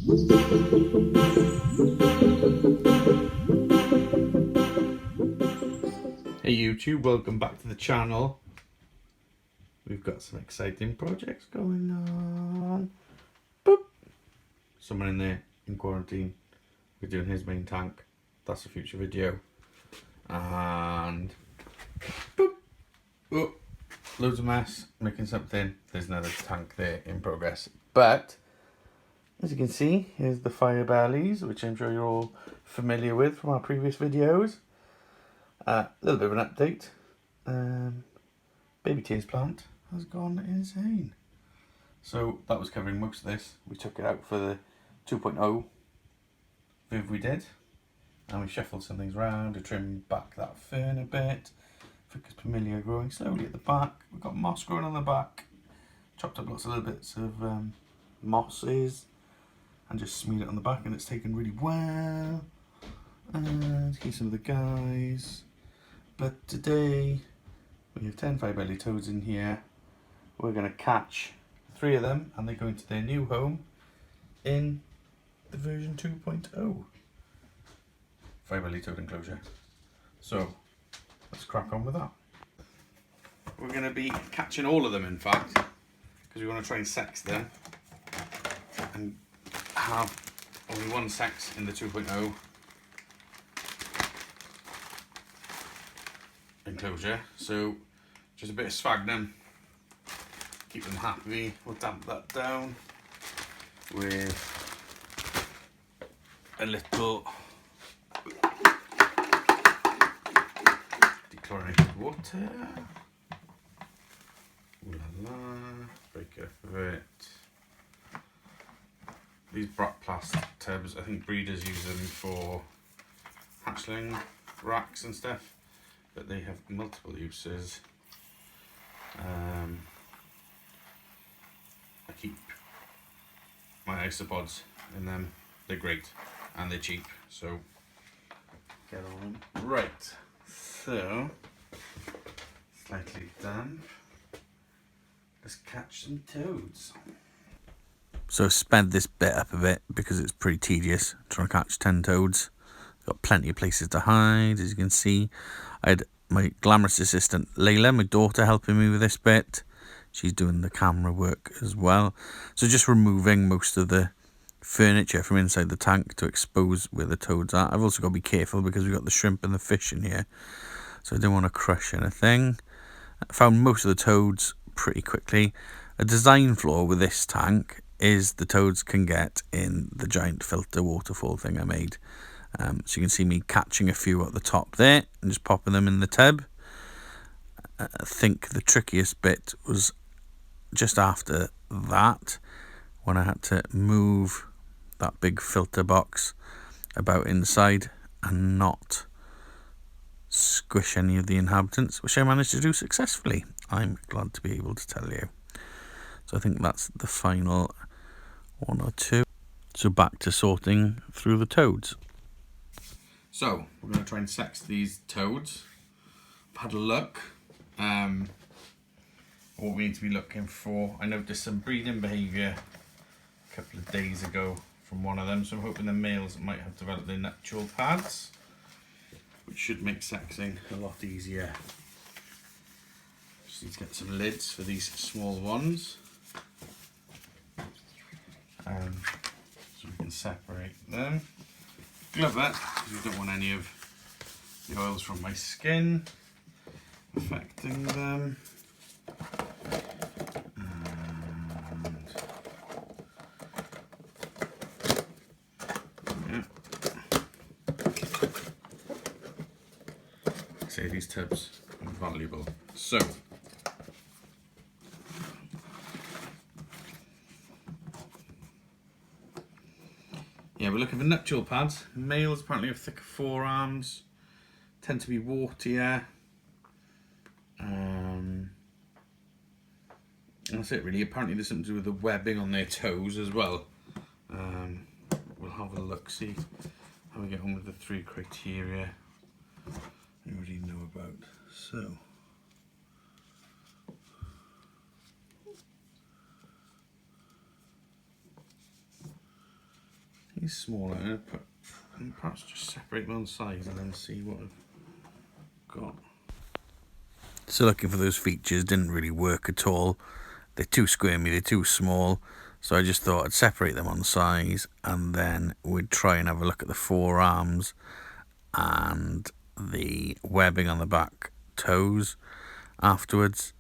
Hey YouTube, welcome back to the channel. We've got some exciting projects going on. Boop. Someone in there in quarantine. We're doing his main tank. That's a future video. And boop. Oh, loads of mess, making something. There's another tank there in progress. But as you can see, here's the fire bellies, which I'm sure you're all familiar with from our previous videos. A little bit of an update. Baby tears plant has gone insane. So that was covering most of this. We took it out for the 2.0 Viv we did. And we shuffled some things around to trim back that fern a bit. Ficus Pamelia growing slowly at the back. We've got moss growing on the back. Chopped up lots of little bits of mosses and just smeared it on the back, and it's taken really well. And here's some of the guys. But today we have 10 fire-bellied toads in here. We're going to catch 3 of them and they go into their new home in the version 2.0 fire-bellied toad enclosure. So let's crack on with that. We're going to be catching all of them, in fact, because we want to try and sex them and have only one sex in the 2.0 enclosure. So just a bit of sphagnum, keep them happy. We'll damp that down with a little dechlorinated water. Ooh la la, very careful of it. These black plastic tubs, I think breeders use them for hatchling racks and stuff, but they have multiple uses. I keep my isopods in them. They're great and they're cheap, so get on them. Right, so slightly damp. Let's catch some toads. So sped this bit up a bit because it's pretty tedious trying to catch 10 toads. Got plenty of places to hide, as you can see. I had my glamorous assistant Layla, my daughter, helping me with this bit. She's doing the camera work as well. So just removing most of the furniture from inside the tank to expose where the toads are. I've also got to be careful because we've got the shrimp and the fish in here, so I don't want to crush anything. I found most of the toads pretty quickly. A design flaw with this tank is the toads can get in the giant filter waterfall thing I made. So you can see me catching a few at the top there and just popping them in the tub. I think the trickiest bit was just after that, when I had to move that big filter box about inside and not squish any of the inhabitants, which I managed to do successfully. I'm glad to be able to tell you. So I think that's the final 1 or 2. So back to sorting through the toads. So we're going to try and sex these toads. I've had a look. What we need to be looking for. I noticed some breeding behaviour a couple of days ago from one of them, so I'm hoping the males might have developed their nuptial pads, which should make sexing a lot easier. Just need to get some lids for these small ones, so we can separate them. Glove it, because we don't want any of the oils from my skin affecting them. Say these tubs are valuable. So yeah, we're looking for nuptial pads. Males apparently have thicker forearms, tend to be wartier. That's it really. Apparently there's something to do with the webbing on their toes as well. We'll have a look, see how we get on with the 3 criteria you already know about. So He's smaller. I'm going to put, and perhaps just separate them on size and then see what I've got. So looking for those features didn't really work at all. They're too squirmy, they're too small. So I just thought I'd separate them on size and then we'd try and have a look at the forearms and the webbing on the back toes afterwards.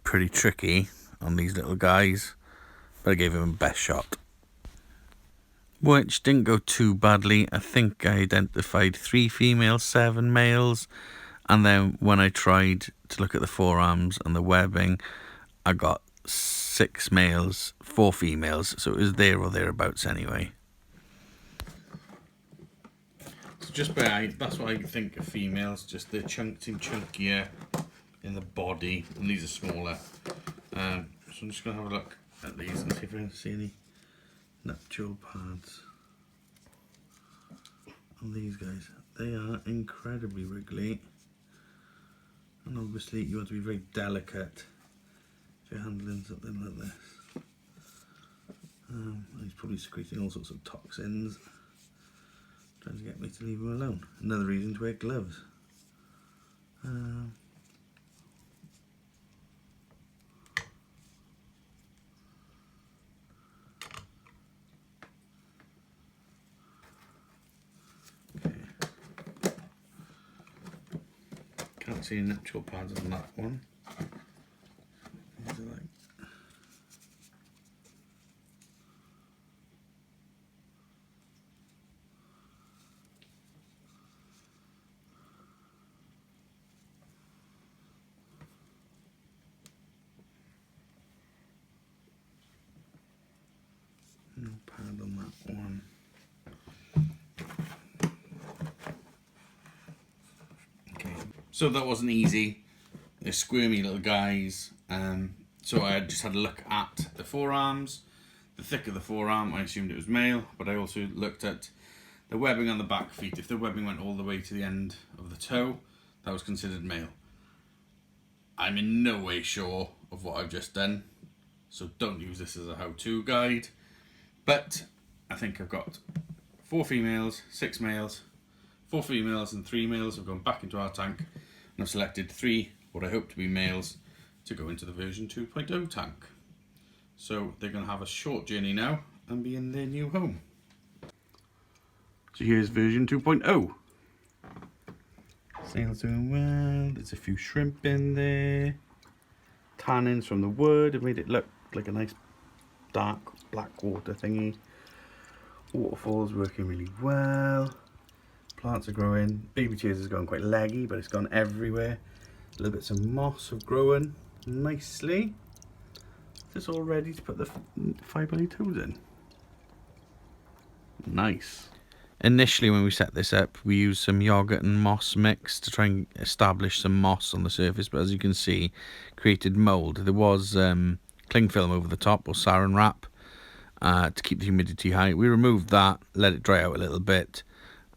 Pretty tricky on these little guys, but I gave him a best shot. Which didn't go too badly. I think I identified 3 females, 7 males, and then when I tried to look at the forearms and the webbing, I got 6 males, 4 females, so it was there or thereabouts anyway. So just that's what I think of females, just they're chunkier in the body, and these are smaller. So I'm just going to have a look at these and see if I can see any nuptial pads on these guys. They are incredibly wriggly, and obviously you want to be very delicate if you're handling something like this. He's probably secreting all sorts of toxins, trying to get me to leave him alone. Another reason to wear gloves. Can't see any nuptial pads on that one. These are like no pad on that one. Okay, so that wasn't easy. They're squirmy little guys. So I just had a look at the forearms. The thick of the forearm, I assumed it was male, but I also looked at the webbing on the back feet. If the webbing went all the way to the end of the toe, that was considered male. I'm in no way sure of what I've just done, so don't use this as a how-to guide. But I think I've got 4 females, 6 males, 4 females and 3 males have gone back into our tank, and I've selected 3 what I hope to be males to go into the version 2.0 tank. So they're going to have a short journey now and be in their new home. So here's version 2.0. Sail's doing well, there's a few shrimp in there. Tannins from the wood have made it look like a nice dark black water thingy. Waterfall's working really well. Plants are growing. Baby chairs has gone quite leggy, but it's gone everywhere. Little bits of moss have grown nicely. It's all ready to put the 5 belly toes in. Nice. Initially when we set this up, we used some yogurt and moss mix to try and establish some moss on the surface, but as you can see, created mould. There was cling film over the top, or saran wrap, to keep the humidity high. We removed that, let it dry out a little bit,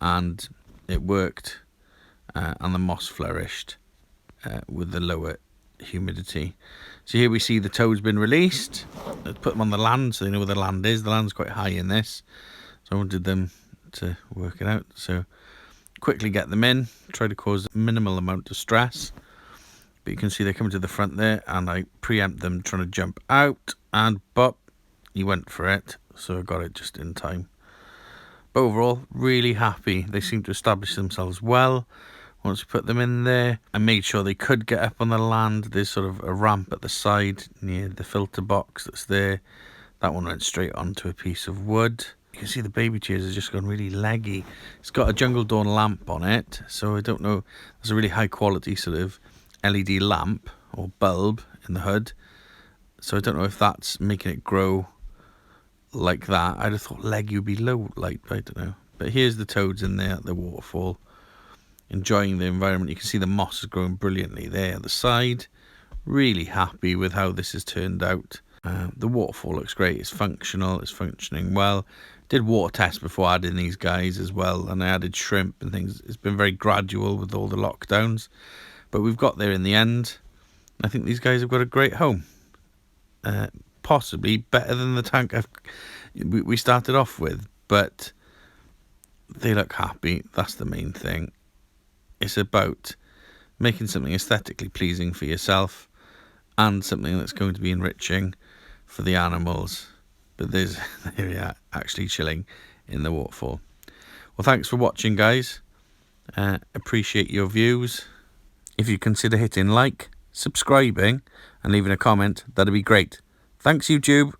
and it worked, and the moss flourished with the lower humidity. So here we see the toad's been released. Let's put them on the land so they know where the land is. The land's quite high in this, so I wanted them to work it out. So quickly get them in, try to cause minimal amount of stress, but you can see they're coming to the front there, and I preempt them trying to jump out, and bop, he went for it, so I got it just in time. But overall, really happy. They seem to establish themselves well. Once we put them in there, I made sure they could get up on the land. There's sort of a ramp at the side near the filter box that's there. That one went straight onto a piece of wood. You can see the baby chairs have just gone really leggy. It's got a Jungle Dawn lamp on it, so I don't know. There's a really high quality sort of LED lamp or bulb in the hood. So I don't know if that's making it grow like that. I'd have thought leggy would be low light, but I don't know. But here's the toads in there at the waterfall, enjoying the environment. You can see the moss is growing brilliantly there at the side. Really happy with how this has turned out. The waterfall looks great. It's functional. It's functioning well. Did water tests before adding these guys as well, and I added shrimp and things. It's been very gradual with all the lockdowns, but we've got there in the end. I think these guys have got a great home. Possibly better than the tank we started off with, but they look happy. That's the main thing. It's about making something aesthetically pleasing for yourself and something that's going to be enriching for the animals. But there we are, actually chilling in the waterfall. Well, thanks for watching, guys. Appreciate your views. If you consider hitting like, subscribing and leaving a comment, that'd be great. Thanks, YouTube.